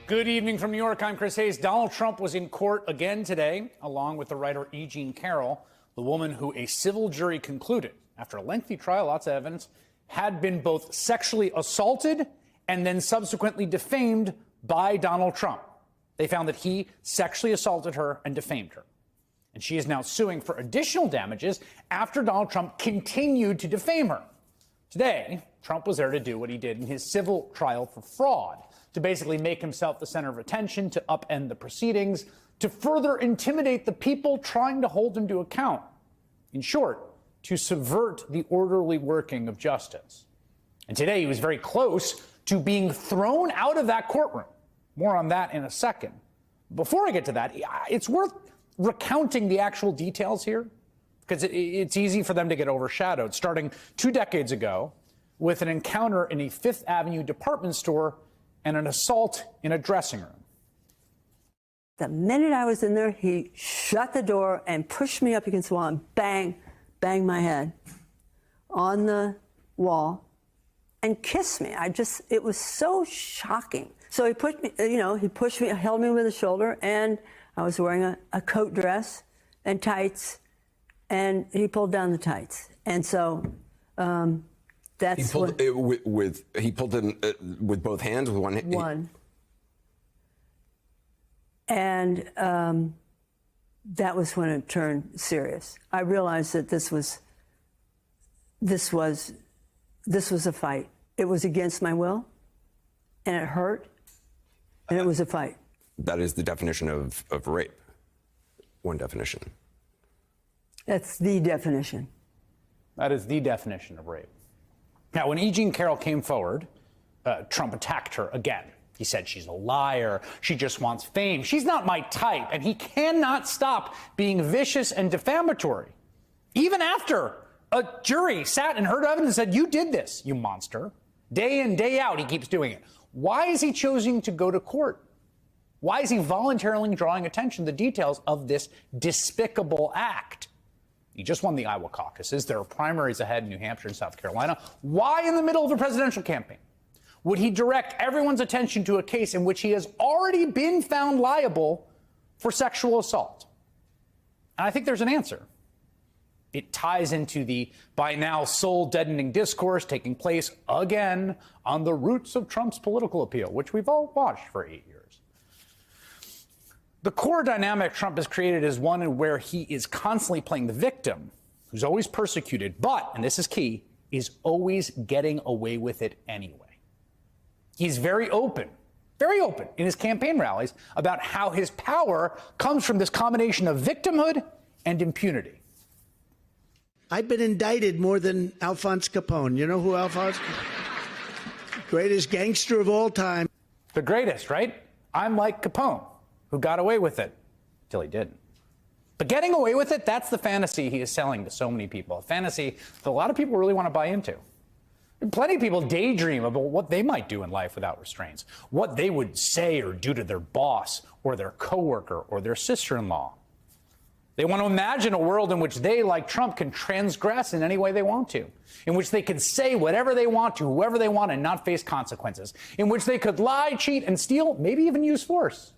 Good evening from New York. I'm Chris Hayes. Donald Trump was in court again today, along with the writer E. Jean Carroll, the woman who a civil jury concluded, after a lengthy trial, lots of evidence, had been both sexually assaulted and then subsequently defamed by Donald Trump. They found that he sexually assaulted her and defamed her. And she is now suing for additional damages after Donald Trump continued to defame her. Today, Trump was there to do what he did in his civil trial for fraud, to basically make himself the center of attention, to upend the proceedings, to further intimidate the people trying to hold him to account. In short, to subvert the orderly working of justice. And today he was very close to being thrown out of that courtroom. More on that in a second. Before I get to that, it's worth recounting the actual details here, because it's easy for them to get overshadowed, starting 2 decades ago with an encounter in a Fifth Avenue department store and an assault in a dressing room. The minute I was in there, he shut the door and pushed me up against the wall and bang, banged my head on the wall and kissed me. It was so shocking. So he pushed me, held me with his shoulder, and I was wearing a coat dress and tights, and he pulled down the tights. And so that's he pulled it with both hands, with one hand? One. And that was when it turned serious. I realized that this was a fight. It was against my will, and it hurt, and it was a fight. That is the definition of rape. One definition. That's the definition. That is the definition of rape. Now, when E. Jean Carroll came forward, Trump attacked her again. He said she's a liar. She just wants fame. She's not my type. And he cannot stop being vicious and defamatory. Even after a jury sat and heard evidence and said, you did this, you monster. Day in, day out, he keeps doing it. Why is he choosing to go to court? Why is he voluntarily drawing attention to the details of this despicable act? He just won the Iowa caucuses. There are primaries ahead in New Hampshire and South Carolina. Why, in the middle of a presidential campaign, would he direct everyone's attention to a case in which he has already been found liable for sexual assault? And I think there's an answer. It ties into the by now soul-deadening discourse taking place again on the roots of Trump's political appeal, which we've all watched for 8 years. The core dynamic Trump has created is one where he is constantly playing the victim, who's always persecuted, but, and this is key, is always getting away with it anyway. He's very open in his campaign rallies about how his power comes from this combination of victimhood and impunity. I've been indicted more than Alphonse Capone. You know who Alphonse? Greatest gangster of all time. The greatest, right? I'm like Capone, who got away with it till he didn't. But getting away with it, that's the fantasy he is selling to so many people. A fantasy that a lot of people really want to buy into. Plenty of people daydream about what they might do in life without restraints, what they would say or do to their boss or their coworker or their sister-in-law. They want to imagine a world in which they, like Trump, can transgress in any way they want to, in which they could say whatever they want to whoever they want and not face consequences, in which they could lie, cheat, and steal, maybe even use force.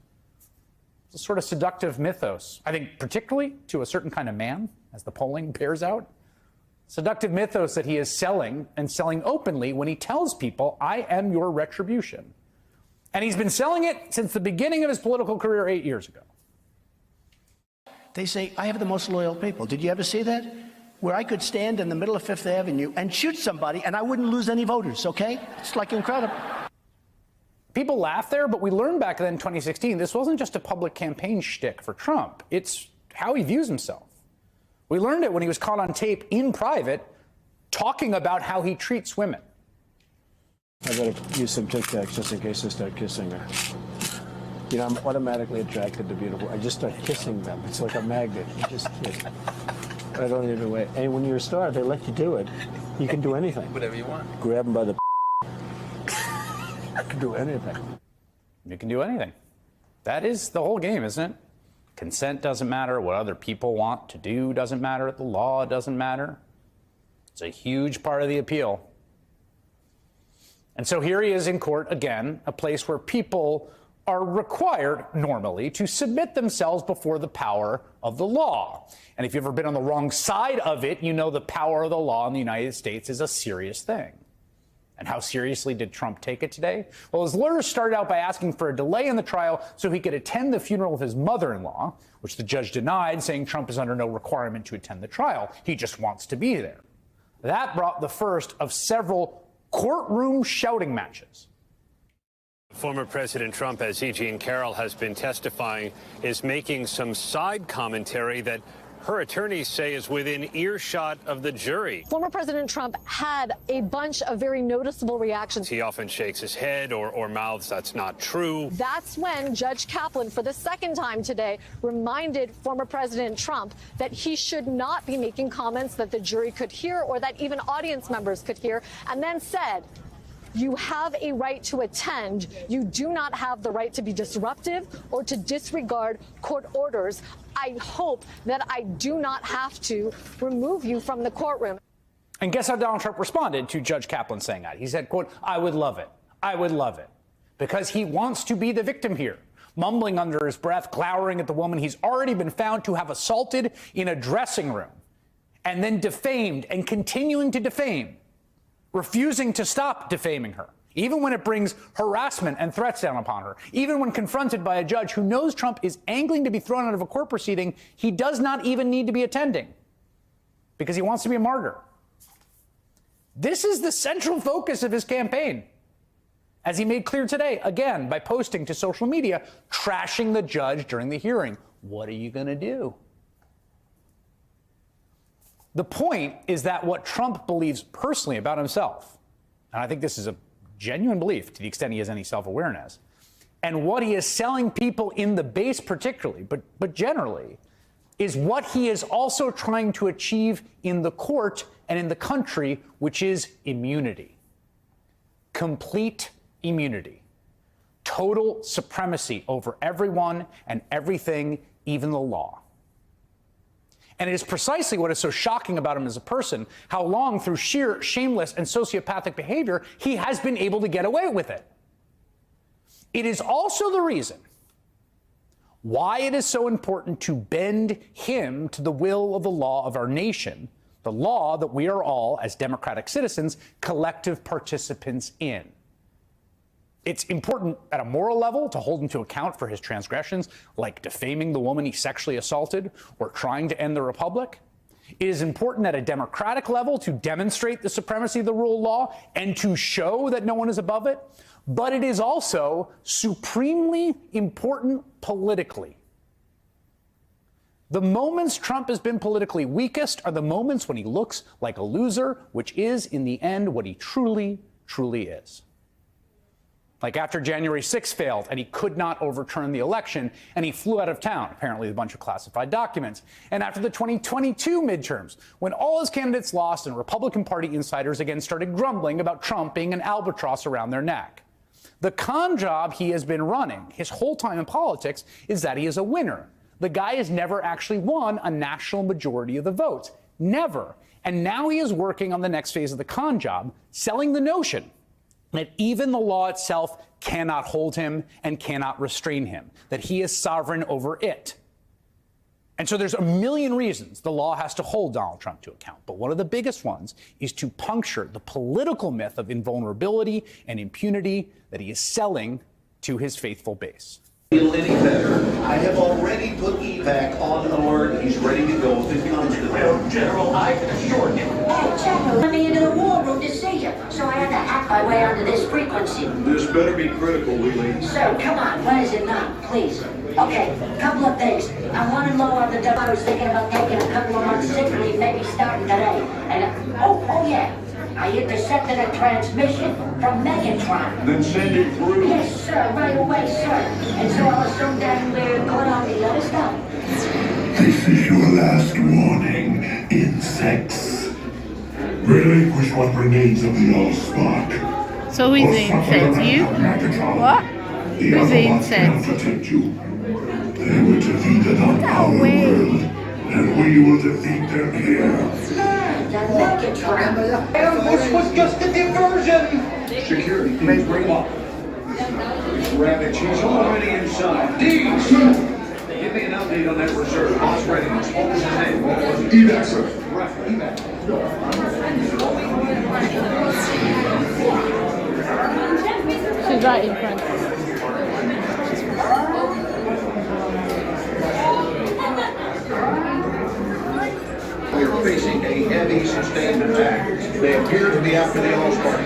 It's a sort of seductive mythos, I think particularly to a certain kind of man, as the polling bears out. Seductive mythos that he is selling, and selling openly, when he tells people, I am your retribution. And he's been selling it since the beginning of his political career 8 years ago. They say, I have the most loyal people. Did you ever see that? Where I could stand in the middle of Fifth Avenue and shoot somebody and I wouldn't lose any voters, okay? It's like incredible. People laugh there, but we learned back then in 2016, this wasn't just a public campaign shtick for Trump. It's how he views himself. We learned it when he was caught on tape in private talking about how he treats women. I better use some Tic Tacs just in case I start kissing her. You know, I'm automatically attracted to beautiful. I just start kissing them. It's like a magnet. You just kiss. I don't even wait. And when you're a star, they let you do it. You can do anything. Whatever you want. Grab them by the I can do anything. You can do anything. That is the whole game, isn't it? Consent doesn't matter. What other people want to do doesn't matter. The law doesn't matter. It's a huge part of the appeal. And so here he is in court again, a place where people are required normally to submit themselves before the power of the law. And if you've ever been on the wrong side of it, you know the power of the law in the United States is a serious thing. And how seriously did Trump take it today? Well, his lawyers started out by asking for a delay in the trial so he could attend the funeral of his mother-in-law, which the judge denied, saying Trump is under no requirement to attend the trial. He just wants to be there. That brought the first of several courtroom shouting matches. Former President Trump, as E. Jean Carroll has been testifying, is making some side commentary that her attorneys say is within earshot of the jury. Former President Trump had a bunch of very noticeable reactions. He often shakes his head or mouths that's not true. That's when Judge Kaplan, for the second time today, reminded former President Trump that he should not be making comments that the jury could hear or that even audience members could hear, and then said, you have a right to attend. You do not have the right to be disruptive or to disregard court orders. I hope that I do not have to remove you from the courtroom. And guess how Donald Trump responded to Judge Kaplan saying that? He said, quote, I would love it. I would love it. Because he wants to be the victim here, mumbling under his breath, glowering at the woman he's already been found to have assaulted in a dressing room and then defamed and continuing to defame, refusing to stop defaming her, even when it brings harassment and threats down upon her, even when confronted by a judge who knows Trump is angling to be thrown out of a court proceeding, he does not even need to be attending because he wants to be a martyr. This is the central focus of his campaign, as he made clear today, again, by posting to social media, trashing the judge during the hearing. What are you going to do? The point is that what Trump believes personally about himself, and I think this is a genuine belief to the extent he has any self-awareness, and what he is selling people in the base particularly, but generally, is what he is also trying to achieve in the court and in the country, which is immunity. Complete immunity. Total supremacy over everyone and everything, even the law. And it is precisely what is so shocking about him as a person, how long, through sheer shameless and sociopathic behavior, he has been able to get away with it. It is also the reason why it is so important to bend him to the will of the law of our nation, the law that we are all, as democratic citizens, collective participants in. It's important at a moral level to hold him to account for his transgressions, like defaming the woman he sexually assaulted or trying to end the republic. It is important at a democratic level to demonstrate the supremacy of the rule of law and to show that no one is above it. But it is also supremely important politically. The moments Trump has been politically weakest are the moments when he looks like a loser, which is, in the end, what he truly, truly is. Like after January 6th failed and he could not overturn the election and he flew out of town, apparently with a bunch of classified documents. And after the 2022 midterms, when all his candidates lost and Republican Party insiders again started grumbling about Trump being an albatross around their neck. The con job he has been running his whole time in politics is that he is a winner. The guy has never actually won a national majority of the votes. Never. And now he is working on the next phase of the con job, selling the notion that even the law itself cannot hold him and cannot restrain him, that he is sovereign over it. And so there's a million reasons the law has to hold Donald Trump to account. But one of the biggest ones is to puncture the political myth of invulnerability and impunity that he is selling to his faithful base. Feel any better? I have already put evac on alert. He's ready to go if it comes to that. General, I can assure you. Hey, General, let me into the war room to see you, so I had to hack my way onto this frequency. This better be critical, Willie. Sir, come on, when is it not, please? Okay, couple of things. I'm running low on the dough. I was thinking about taking a couple of months sick leave, maybe starting today. And, oh yeah, I intercepted a transmission from Megatron. Then send it through. Yes, sir, right away, sir. And so I'll assume that we're going on the other stuff. This is your last warning, insects. Relinquish what remains of the Allspark. So who's the insect? You? What? Who's the insect? Protect you. They were defeated on our world, and we will defeat them here. Ambush was just a diversion. Security, please bring up. Ravage, he's already inside. Deeds! Give me an update on that reserve. Boss readiness. What was his name? What was it? Evac, sir. Right, evac. She's right in front. We are facing a heavy sustained attack. They appear to be after the All-Star.